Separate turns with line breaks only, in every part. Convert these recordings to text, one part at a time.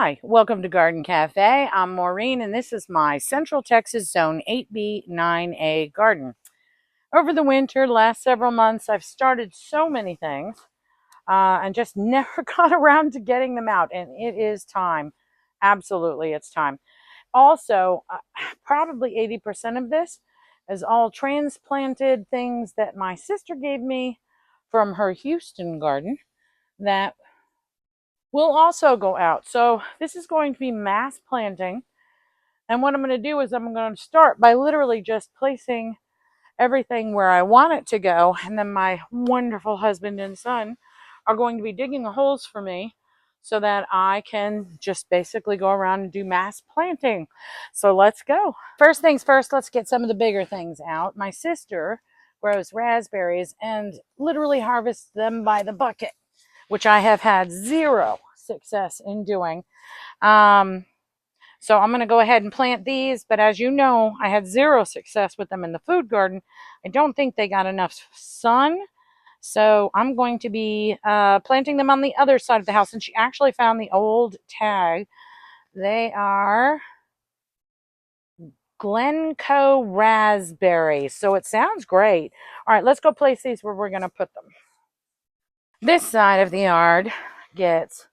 Hi, welcome to Garden Cafe. I'm Maureen, and this is my Central Texas Zone 8B 9A garden. Over the winter, last several months, I've started so many things and just never got around to getting them out, and it is time. Absolutely, it's time. Also, probably 80% of this is all transplanted things that my sister gave me from her Houston garden that will also go out. So this is going to be mass planting. And what I'm going to do is I'm going to start by literally just placing everything where I want it to go. And then my wonderful husband and son are going to be digging the holes for me so that I can just basically go around and do mass planting. So let's go. First things first, let's get some of the bigger things out. My sister grows raspberries and literally harvests them by the bucket, which I have had zero success in doing. So I'm going to go ahead and plant these, but as you know, I had zero success with them in the food garden. I don't think they got enough sun, so I'm going to be planting them on the other side of the house. And she actually found the old tag. They are Glencoe raspberries, so it sounds great. All right, let's go place these where we're going to put them. This side of the yard gets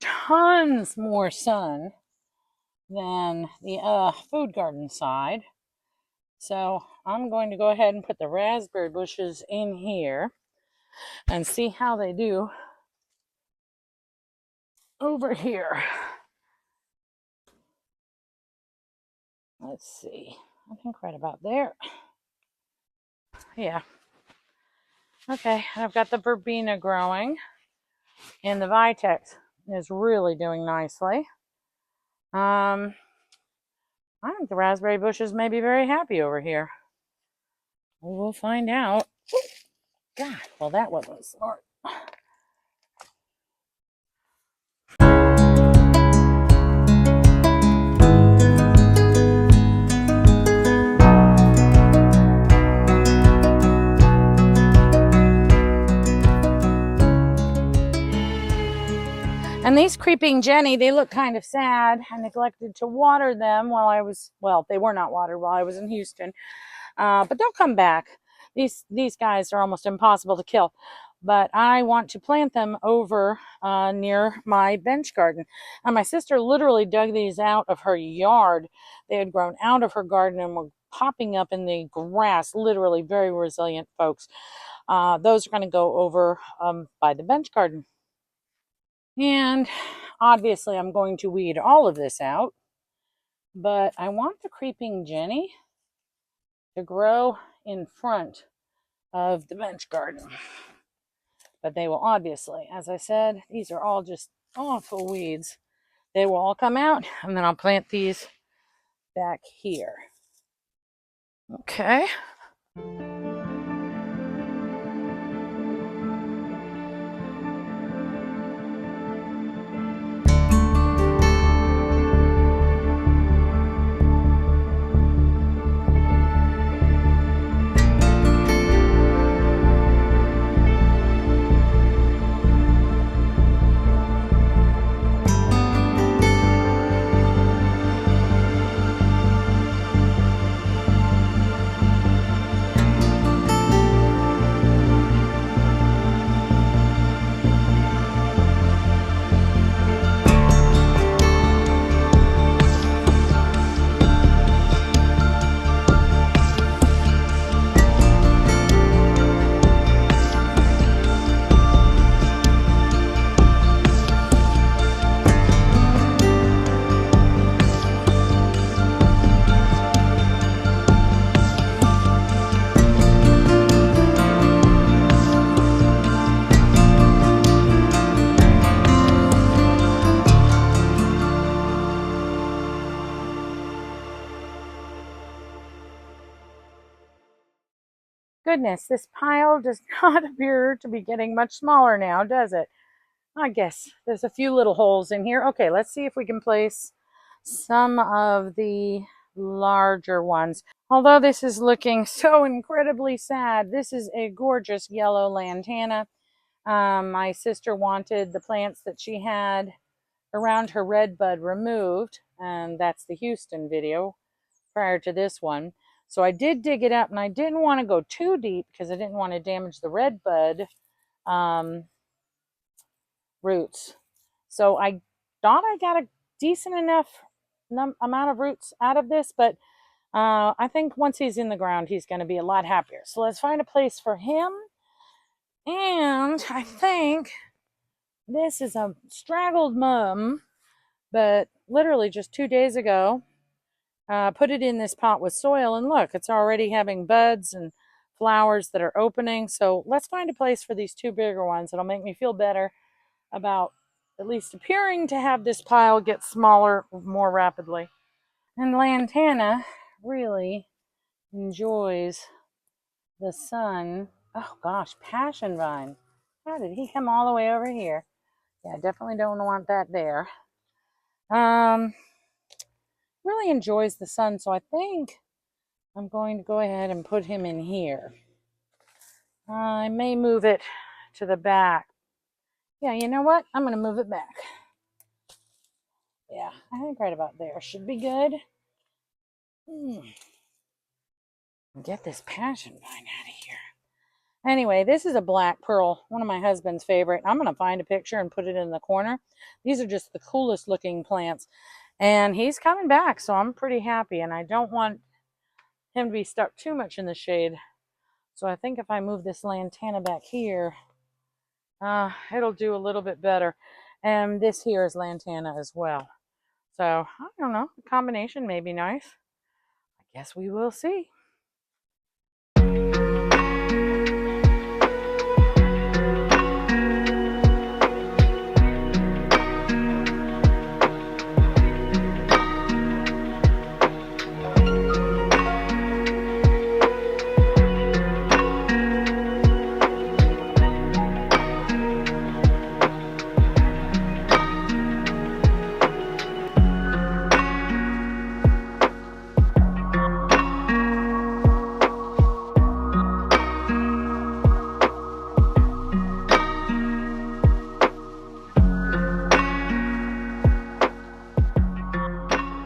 tons more sun than the food garden side. So I'm going to go ahead and put the raspberry bushes in here and see how they do over here. Let's see. I think right about there. Yeah. Okay, I've got the verbena growing, and the vitex is really doing nicely. I think the raspberry bushes may be very happy over here. We'll find out. God, well, that wasn't smart. And these creeping Jenny, they look kind of sad. I neglected to water them while I was, well, they were not watered while I was in Houston. But they'll come back. These guys are almost impossible to kill. But I want to plant them over near my bench garden. And my sister literally dug these out of her yard. They had grown out of her garden and were popping up in the grass. Literally very resilient folks. Those are going to go over by the bench garden. And obviously I'm going to weed all of this out, but I want the creeping Jenny to grow in front of the bench garden. But they will obviously, as I said, these are all just awful weeds. They will all come out, and then I'll plant these back here. Okay. Goodness, this pile does not appear to be getting much smaller now, does it? I guess there's a few little holes in here. Okay, let's see if we can place some of the larger ones. Although this is looking so incredibly sad, this is a gorgeous yellow lantana. My sister wanted the plants that she had around her red bud removed, and that's the Houston video prior to this one. So I did dig it up, and I didn't want to go too deep because I didn't want to damage the red bud roots. So I thought I got a decent enough amount of roots out of this, but I think once he's in the ground, he's going to be a lot happier. So let's find a place for him. And I think this is a straggled mum, but literally just 2 days ago, put it in this pot with soil, and look, it's already having buds and flowers that are opening. So let's find a place for these 2 bigger ones. It'll make me feel better about at least appearing to have this pile get smaller more rapidly. And Lantana really enjoys the sun. Oh gosh, passion vine. How did he come all the way over here? Yeah, definitely don't want that there. Really enjoys the sun, so I think I'm going to go ahead and put him in here. I may move it to the back. Yeah, you know what? I'm going to move it back. Yeah, I think right about there should be good. Get this passion vine out of here. Anyway, this is a black pearl, one of my husband's favorite. I'm going to find a picture and put it in the corner. These are just the coolest looking plants. And he's coming back, so I'm pretty happy. And I don't want him to be stuck too much in the shade. So I think if I move this lantana back here, it'll do a little bit better. And this here is lantana as well. So I don't know, the combination may be nice. I guess we will see.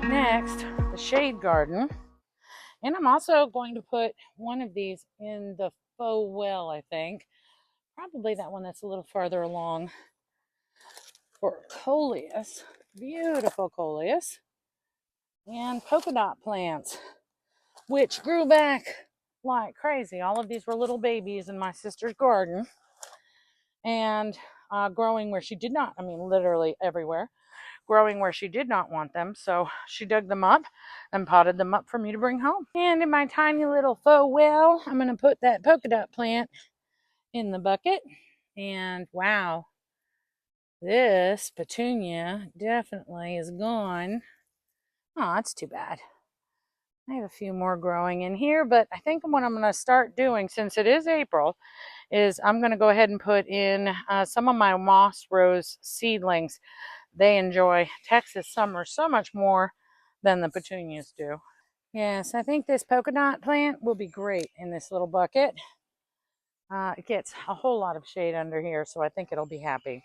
Next, the shade garden. And I'm also going to put one of these in the faux well, I think. Probably that one that's a little farther along for coleus. Beautiful coleus. And polka dot plants, which grew back like crazy. All of these were little babies in my sister's garden. And growing where she did not, I mean, literally everywhere. Growing where she did not want them, so she dug them up and potted them up for me to bring home. And in my tiny little faux well, I'm going to put that polka dot plant in the bucket. And wow, this petunia definitely is gone. Oh, that's too bad. I have a few more growing in here, but I think what I'm going to start doing, since it is April, is I'm going to go ahead and put in some of my moss rose seedlings. They enjoy Texas summer so much more than the petunias do. Yes, I think this polka dot plant will be great in this little bucket. It gets a whole lot of shade under here, so I think it'll be happy.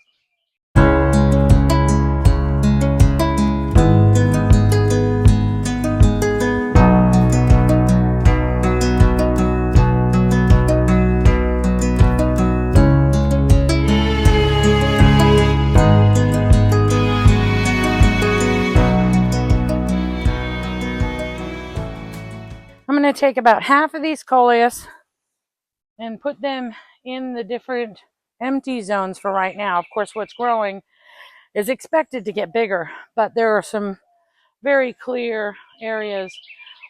I'm going to take about half of these coleus and put them in the different empty zones for right now. Of course, what's growing is expected to get bigger, but there are some very clear areas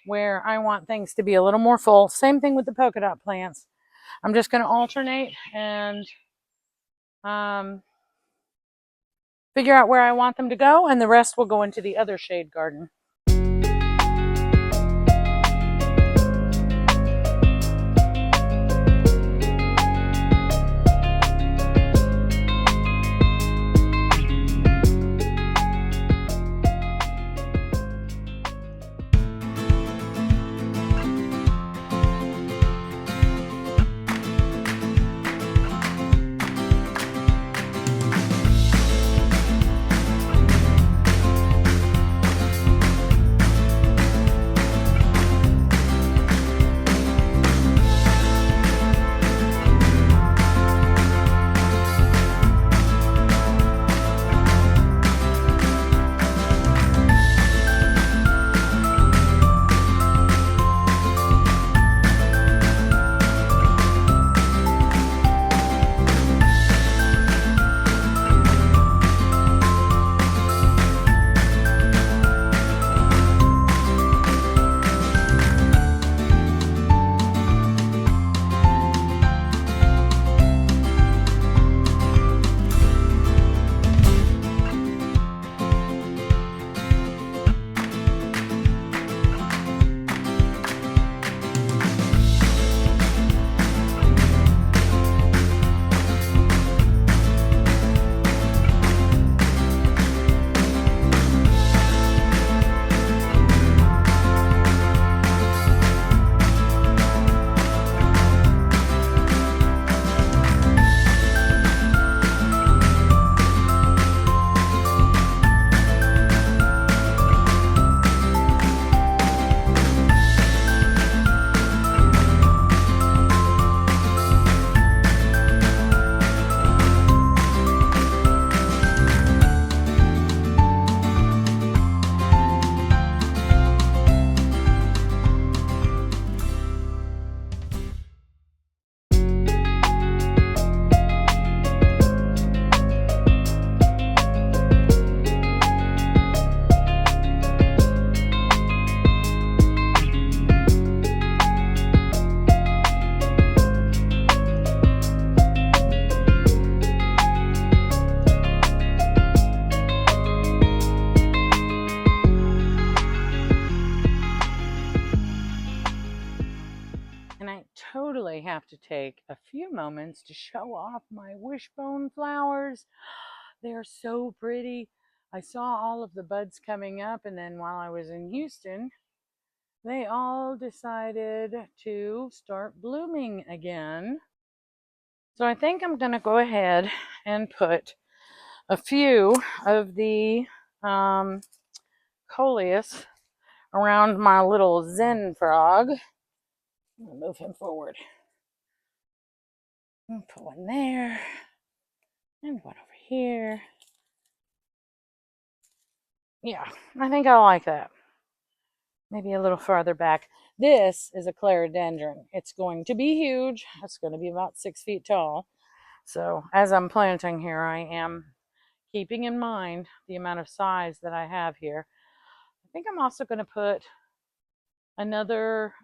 where I want things to be a little more full. Same thing with the polka dot plants. I'm just going to alternate and figure out where I want them to go, and the rest will go into the other shade garden. I totally have to take a few moments to show off my wishbone flowers. They're so pretty. I saw all of the buds coming up, and then while I was in Houston, they all decided to start blooming again. So I think I'm going to go ahead and put a few of the coleus around my little Zen frog. I'm going to move him forward. And put one there and one over here. Yeah, I think I like that. Maybe a little farther back. This is a clerodendron. It's going to be huge. It's going to be about 6 feet tall. So as I'm planting here, I am keeping in mind the amount of size that I have here. I think I'm also going to put another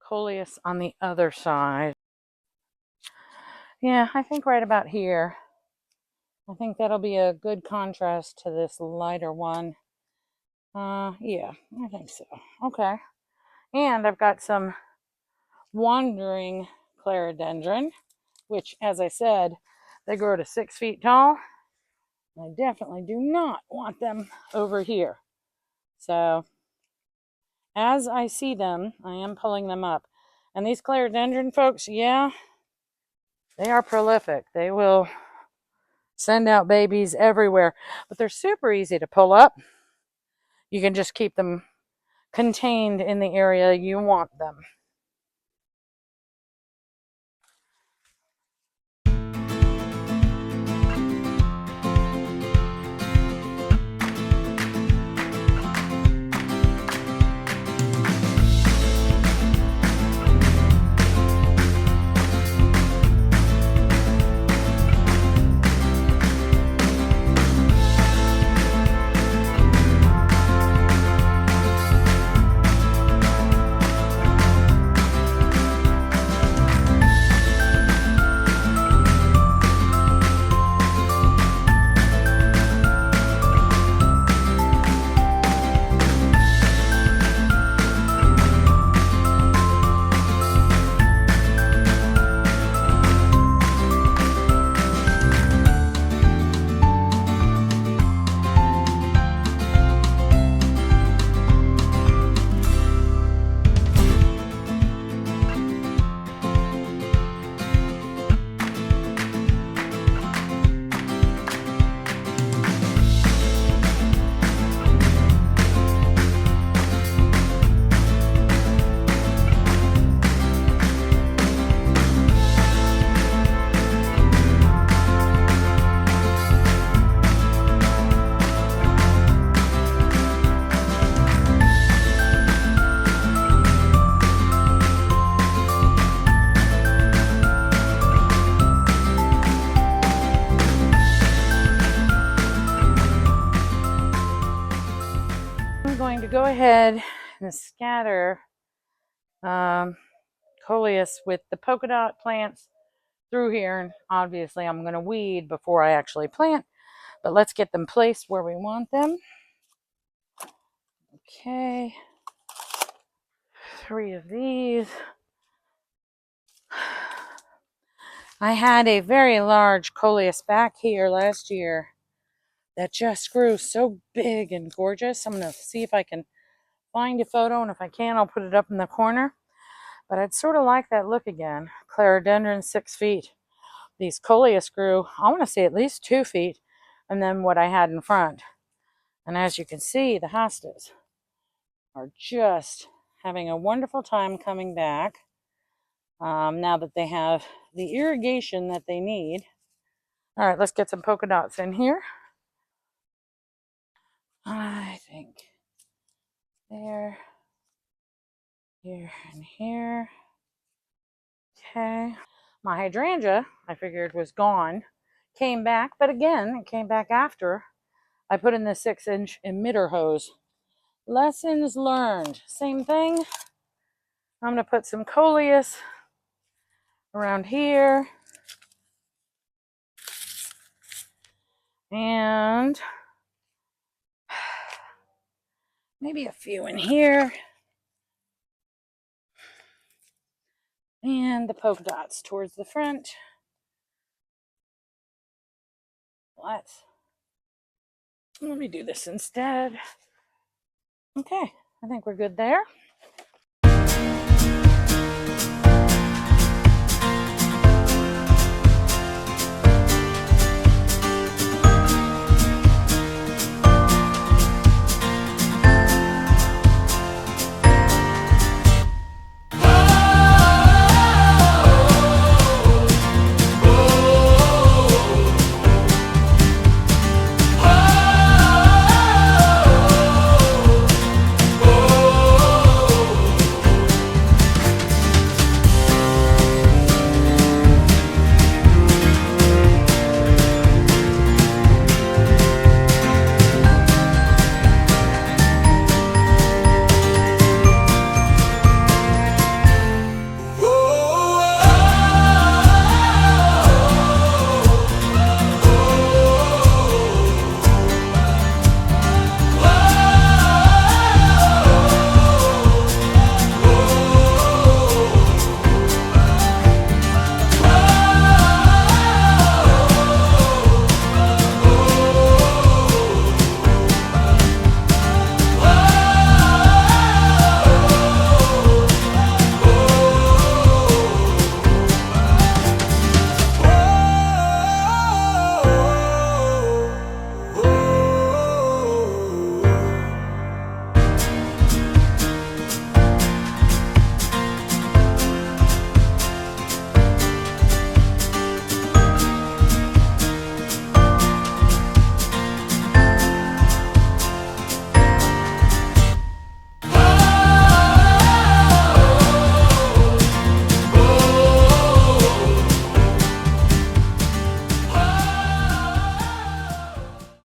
coleus on the other side. Yeah, I think right about here. I think that'll be a good contrast to this lighter one. Yeah, I think so. Okay. And I've got some wandering clerodendron, which, as I said, they grow to 6 feet tall. I definitely do not want them over here. So, as I see them, I am pulling them up. And these clerodendron folks, yeah, they are prolific. They will send out babies everywhere, but they're super easy to pull up. You can just keep them contained in the area you want them. I'm going to go ahead and scatter coleus with the polka dot plants through here. And obviously I'm going to weed before I actually plant, but let's get them placed where we want them. Okay, 3 of these. I had a very large coleus back here last year that just grew so big and gorgeous. I'm going to see if I can find a photo, and if I can, I'll put it up in the corner. But I'd sort of like that look again. Clerodendron, 6 feet. These coleus grew, I want to say at least 2 feet, and then what I had in front. And as you can see, the hostas are just having a wonderful time coming back now that they have the irrigation that they need. All right, let's get some polka dots in here. I think there, here, and here. Okay. My hydrangea, I figured, was gone. Came back, but again, it came back after I put in the 6-inch emitter hose. Lessons learned. Same thing. I'm going to put some coleus around here. And maybe a few in here. and the polka dots towards the front. Let me do this instead. Okay, I think we're good there.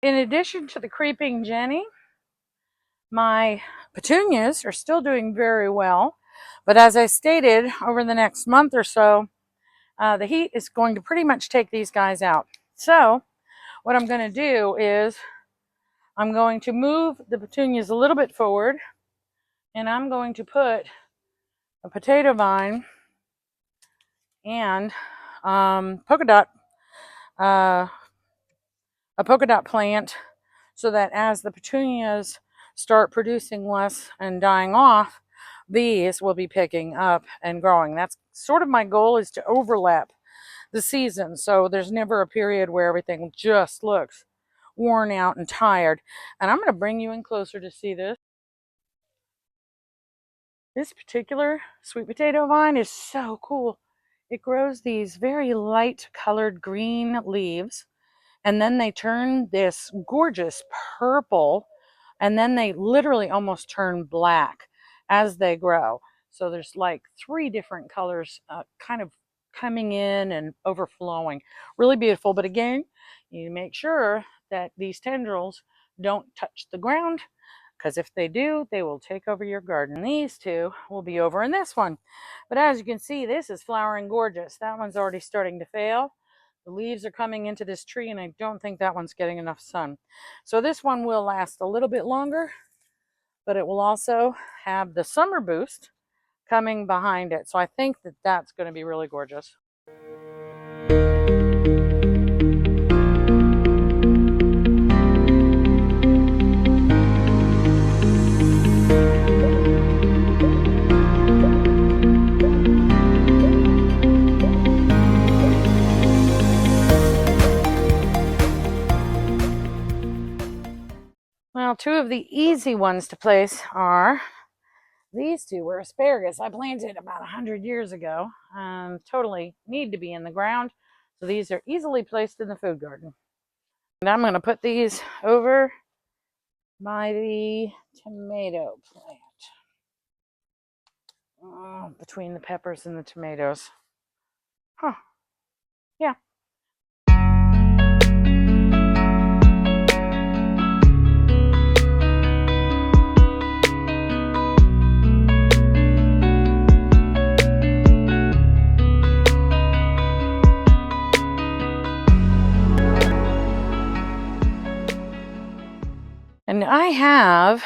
In addition to the creeping Jenny, my petunias are still doing very well. But as I stated, over the next month or so, the heat is going to pretty much take these guys out. So what I'm going to do is I'm going to move the petunias a little bit forward, and I'm going to put a potato vine and a polka dot plant, so that as the petunias start producing less and dying off, these will be picking up and growing. That's sort of my goal, is to overlap the season, so there's never a period where everything just looks worn out and tired. And I'm going to bring you in closer to see this. This particular sweet potato vine is so cool. It grows these very light colored green leaves, and then they turn this gorgeous purple, and then they literally almost turn black as they grow. So there's like 3 different colors kind of coming in and overflowing. Really beautiful. But again, you make sure that these tendrils don't touch the ground, because if they do, they will take over your garden. These 2 will be over in this one. But as you can see, this is flowering gorgeous. That one's already starting to fail. The leaves are coming into this tree, and I don't think that one's getting enough sun. So this one will last a little bit longer, but it will also have the summer boost coming behind it. So I think that that's going to be really gorgeous. Well, 2 of the easy ones to place are these 2 were asparagus I planted about 100 years ago and totally need to be in the ground. So these are easily placed in the food garden. And I'm going to put these over by the tomato plant. Oh, between the peppers and the tomatoes. Huh. Yeah. And I have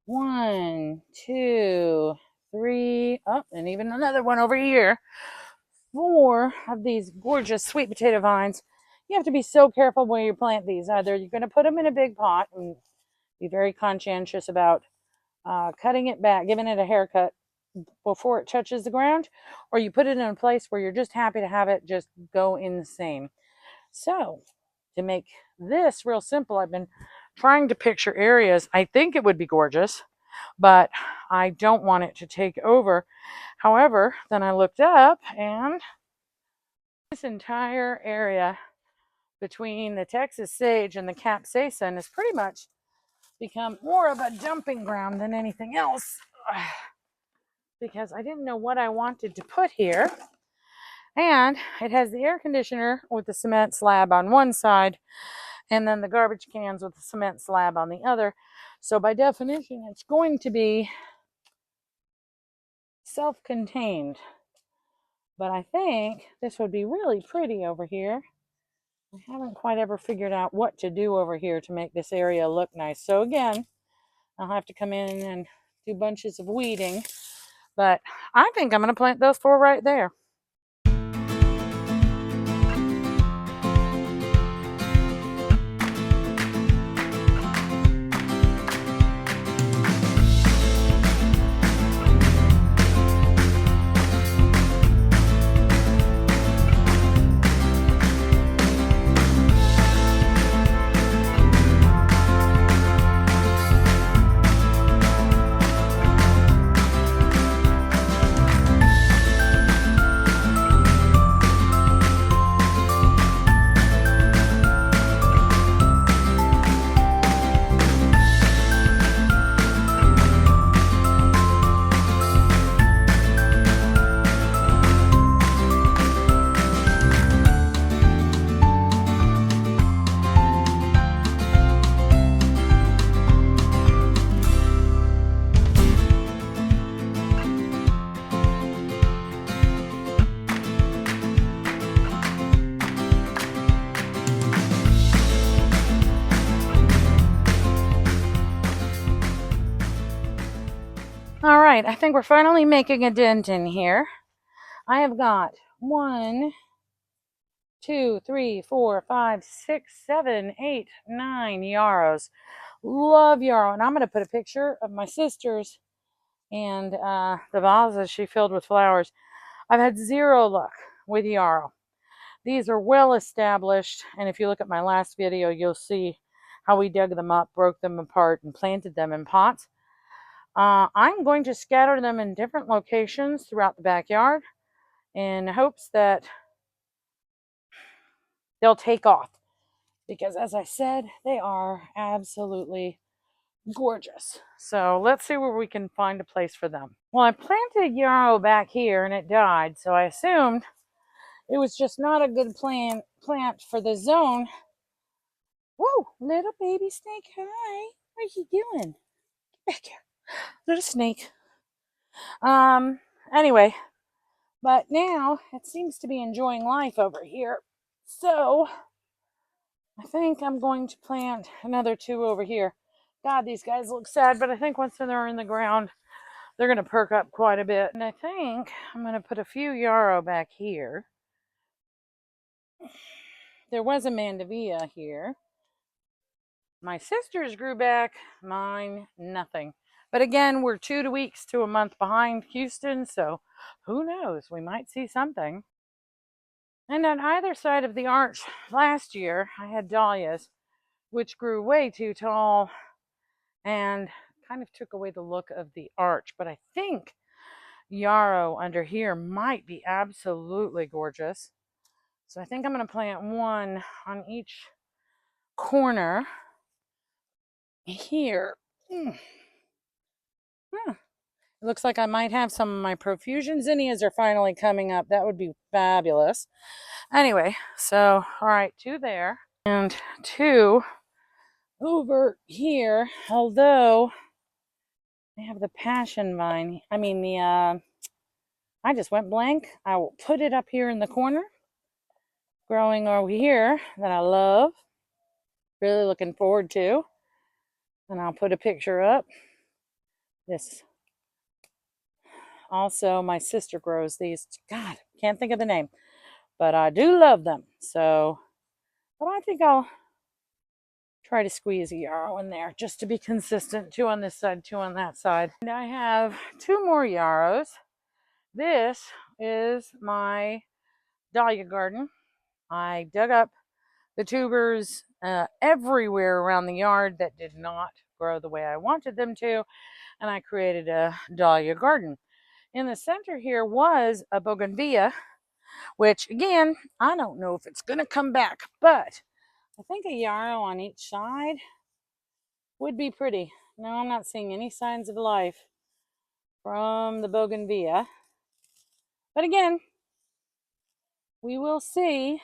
1, 2, 3, oh, and even another one over here. 4 of these gorgeous sweet potato vines. You have to be so careful where you plant these. Either you're going to put them in a big pot and be very conscientious about cutting it back, giving it a haircut before it touches the ground, or you put it in a place where you're just happy to have it just go insane. So, to make this real simple, I've been trying to picture areas. I think it would be gorgeous, but I don't want it to take over. However, then I looked up, and this entire area between the Texas sage and the capsaicin has pretty much become more of a dumping ground than anything else, because I didn't know what I wanted to put here. And it has the air conditioner with the cement slab on one side, and then the garbage cans with the cement slab on the other. So by definition, it's going to be self-contained. But I think this would be really pretty over here. I haven't quite ever figured out what to do over here to make this area look nice. So again, I'll have to come in and do bunches of weeding. But I think I'm going to plant those 4 right there. All right, I think we're finally making a dent in here. I have got 1, 2, 3, 4, 5, 6, 7, 8, 9 yarrows. Love yarrow. And I'm going to put a picture of my sister's and the vases she filled with flowers. I've had 0 luck with yarrow. These are well established, and if you look at my last video, you'll see how we dug them up, broke them apart, and planted them in pots. I'm going to scatter them in different locations throughout the backyard in hopes that they'll take off, because as I said, they are absolutely gorgeous. So let's see where we can find a place for them. Well, I planted yarrow back here and it died, so I assumed it was just not a good plant for the zone. Whoa, little baby snake, hi. What are you doing? Get back here. Little snake. Anyway, but now it seems to be enjoying life over here. So I think I'm going to plant another 2 over here. God, these guys look sad, but I think once they're in the ground, they're going to perk up quite a bit. And I think I'm going to put a few yarrow back here. There was a mandevilla here. My sister's grew back, mine nothing. But again, we're 2 weeks to a month behind Houston, so who knows? We might see something. And on either side of the arch last year, I had dahlias, which grew way too tall and kind of took away the look of the arch. But I think yarrow under here might be absolutely gorgeous. So I think I'm going to plant 1 on each corner here. It looks like I might have some of my profusion zinnias are finally coming up. That would be fabulous. Anyway, so, all right, 2 there. And 2 over here. Although, I have the passion vine. I just went blank. I will put it up here in the corner. Growing over here that I love. Really looking forward to. And I'll put a picture up. This also my sister grows these. God, can't think of the name, but I do love them. So, but I think I'll try to squeeze a yarrow in there just to be consistent. Two on this side, two on that side. And I have two more yarrows. This is my dahlia garden. I dug up the tubers everywhere around the yard that did not grow the way I wanted them to, and I created a dahlia garden. In the center here was a bougainvillea, which again, I don't know if it's going to come back, but I think a yarrow on each side would be pretty. No, I'm not seeing any signs of life from the bougainvillea. But again, we will see.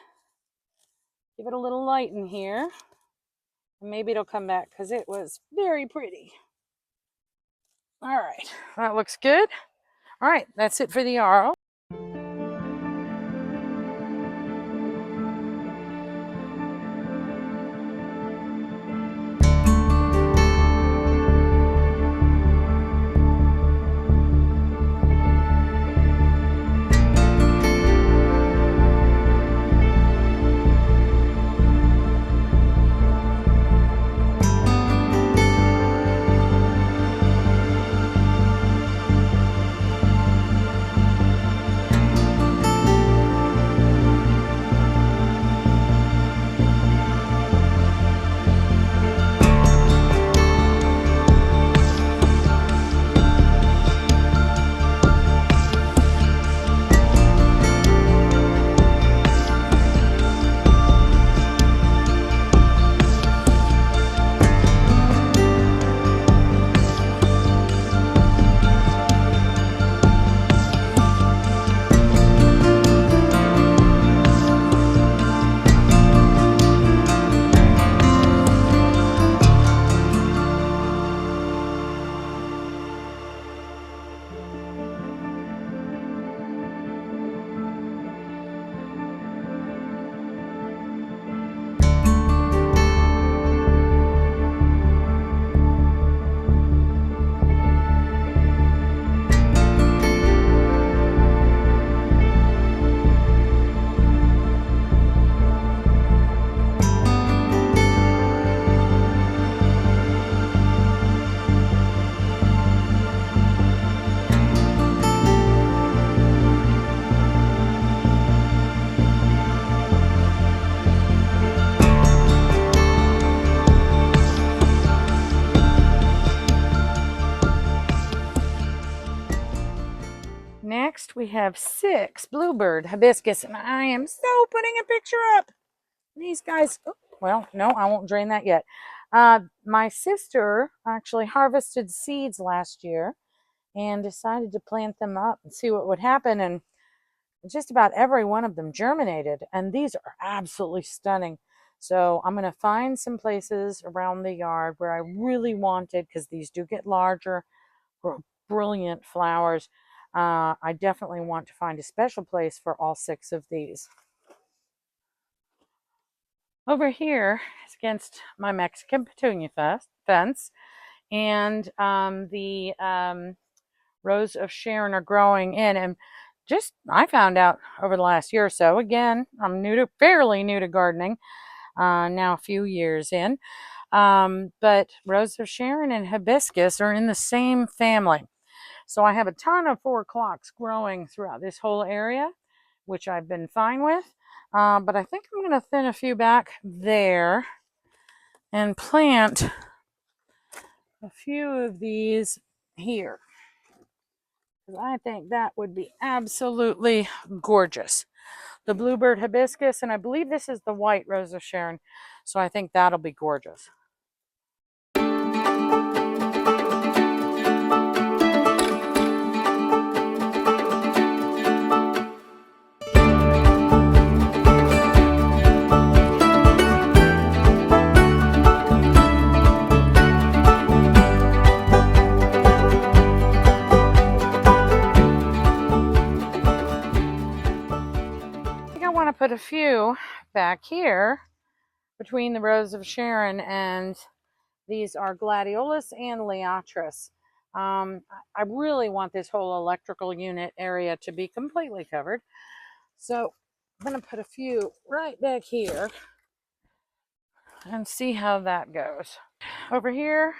Give it a little light in here. And maybe it'll come back because it was very pretty. All right, that looks good. All right, that's it for the yarrow. Next, we have 6 bluebird hibiscus, and I am so putting a picture up. These guys, oh, well, no, I won't drain that yet. My sister actually harvested seeds last year and decided to plant them up and see what would happen, and just about every one of them germinated, and these are absolutely stunning. So I'm going to find some places around the yard where I really wanted, because these do get larger, brilliant flowers. I definitely want to find a special place for all 6 of these. Over here is against my Mexican petunia fence, and the Rose of Sharon are growing in. And just, I found out over the last year or so, again, I'm fairly new to gardening, now a few years in, but Rose of Sharon and hibiscus are in the same family. So I have a ton of 4 o'clocks growing throughout this whole area, which I've been fine with. But I think I'm going to thin a few back there and plant a few of these here, because I think that would be absolutely gorgeous. The bluebird hibiscus, and I believe this is the white Rose of Sharon, so I think that'll be gorgeous. I put a few back here between the Rose of Sharon, and these are gladiolus and liatris. I really want this whole electrical unit area to be completely covered. So I'm going to put a few right back here and see how that goes. Over here,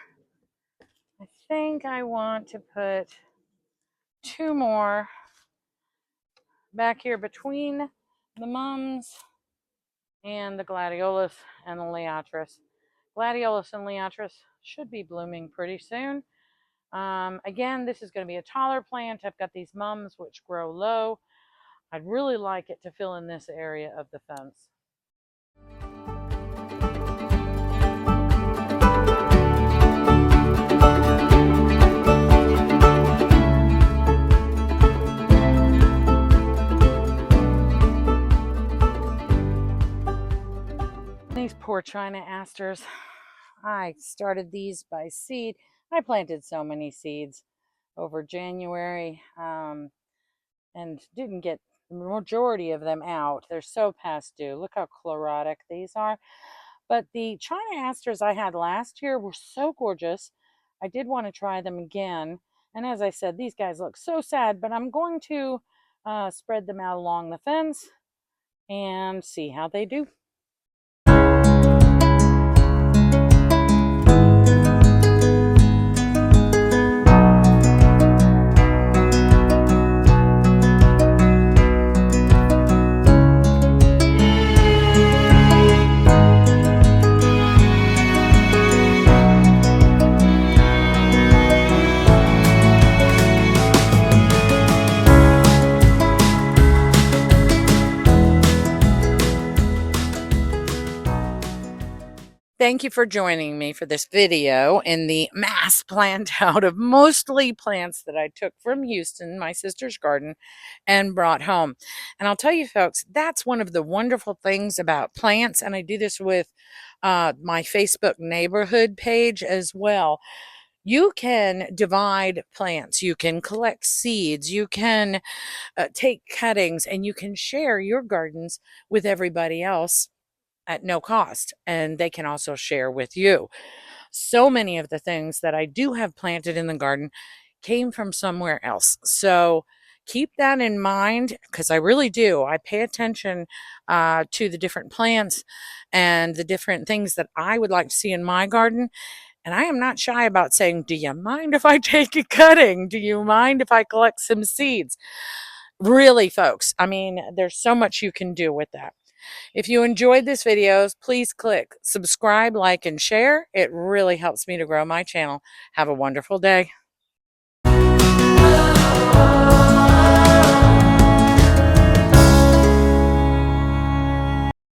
I think I want to put 2 more back here between the mums and the gladiolus and the liatris. Gladiolus and liatris should be blooming pretty soon. Again, this is going to be a taller plant. I've got these mums which grow low. I'd really like it to fill in this area of the fence. These poor China asters. I started these by seed. I planted so many seeds over January and didn't get the majority of them out. They're so past due. Look how chlorotic these are. But the China asters I had last year were so gorgeous. I did want to try them again. And as I said, these guys look so sad, but I'm going to spread them out along the fence and see how they do. Thank you for joining me for this video in the mass plant out of mostly plants that I took from Houston, my sister's garden, and brought home. And I'll tell you folks, that's one of the wonderful things about plants. And I do this with my Facebook neighborhood page as well. You can divide plants, you can collect seeds, you can take cuttings, and you can share your gardens with everybody else at no cost, and they can also share with you. So many of the things that I do have planted in the garden came from somewhere else. So keep that in mind, because I really do. I pay attention to the different plants and the different things that I would like to see in my garden. And I am not shy about saying, do you mind if I take a cutting? Do you mind if I collect some seeds? Really, folks, I mean, there's so much you can do with that. If you enjoyed this video, please click subscribe, like, and share. It really helps me to grow my channel. Have a wonderful day.